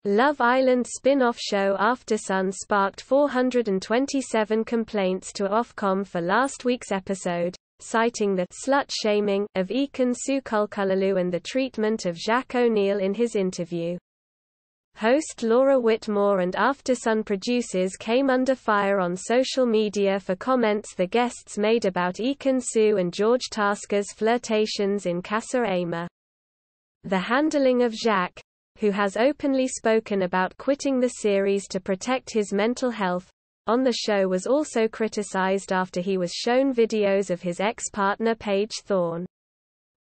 Love Island spin-off show Aftersun sparked 427 complaints to Ofcom for last week's episode, citing the slut-shaming of Ekin-Su Kulkulalu and the treatment of Jacques O'Neill in his interview. Host Laura Whitmore and Aftersun producers came under fire on social media for comments the guests made about Ekin-Su and George Tasker's flirtations in Casa Ama. The handling of Jacques, who has openly spoken about quitting the series to protect his mental health, on the show was also criticized after he was shown videos of his ex-partner Paige Thorne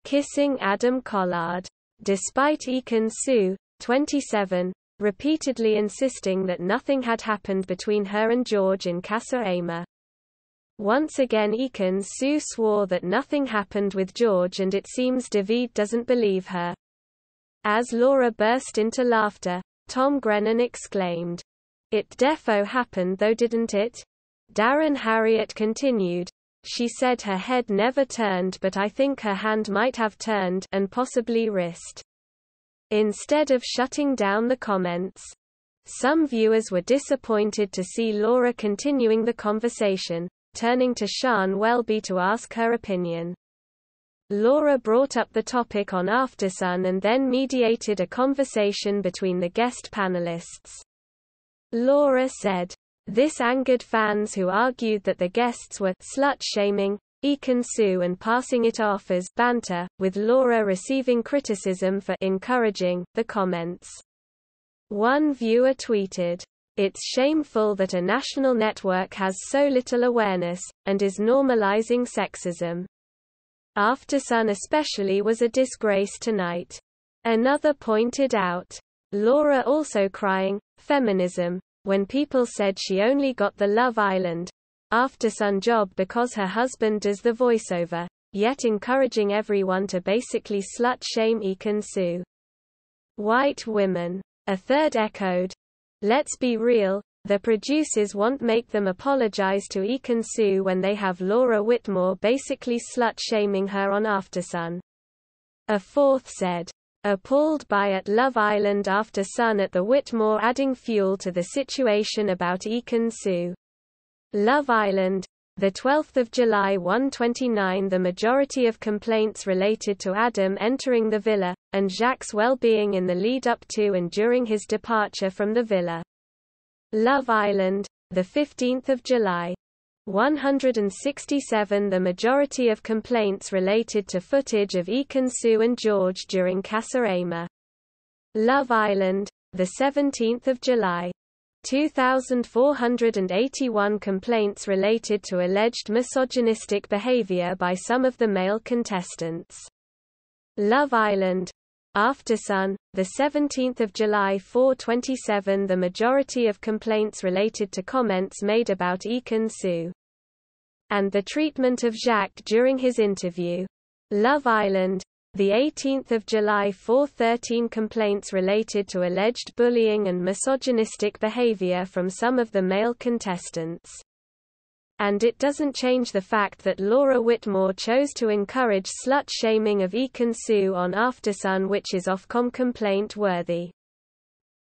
kissing Adam Collard. Despite Ekin-Su, 27, repeatedly insisting that nothing had happened between her and George in Casa Ama. Once again Ekin-Su swore that nothing happened with George and it seems David doesn't believe her. As Laura burst into laughter, Tom Grennan exclaimed, "It defo happened though, didn't it?" Darren Harriott continued, "She said her head never turned, but I think her hand might have turned, and possibly wrist." Instead of shutting down the comments, some viewers were disappointed to see Laura continuing the conversation, turning to Sian Welby to ask her opinion. Laura brought up the topic on Aftersun and then mediated a conversation between the guest panelists. Laura said, "This angered fans who argued that the guests were slut-shaming Ekin-Su and passing it off as banter, with Laura receiving criticism for encouraging the comments." One viewer tweeted, "It's shameful that a national network has so little awareness, and is normalizing sexism. Aftersun especially was a disgrace tonight." Another pointed out, "Laura also crying, feminism, when people said she only got the Love Island Aftersun job because her husband does the voiceover, yet encouraging everyone to basically slut-shame Ekin-Su." White women. A third echoed, "Let's be real, the producers won't make them apologize to Ekin-Su when they have Laura Whitmore basically slut-shaming her on Aftersun." A fourth said, "Appalled by at Love Island Aftersun at the Whitmore adding fuel to the situation about Ekin-Su." Love Island, the 12th of July 129. The majority of complaints related to Adam entering the villa, and Jacques' well-being in the lead-up to and during his departure from the villa. Love Island, the 15th of July. 167. The majority of complaints related to footage of Ekin-Su and George during Casa Ama. Love Island, the 17th of July. 2,481 complaints related to alleged misogynistic behavior by some of the male contestants. Love Island Aftersun, the 17th of July. 427. The majority of complaints related to comments made about Ekin-Su and the treatment of Jacques during his interview. Love Island, the 18th of July. 413 complaints related to alleged bullying and misogynistic behavior from some of the male contestants. And it doesn't change the fact that Laura Whitmore chose to encourage slut-shaming of Ekin-Su on Aftersun, which is Ofcom complaint worthy.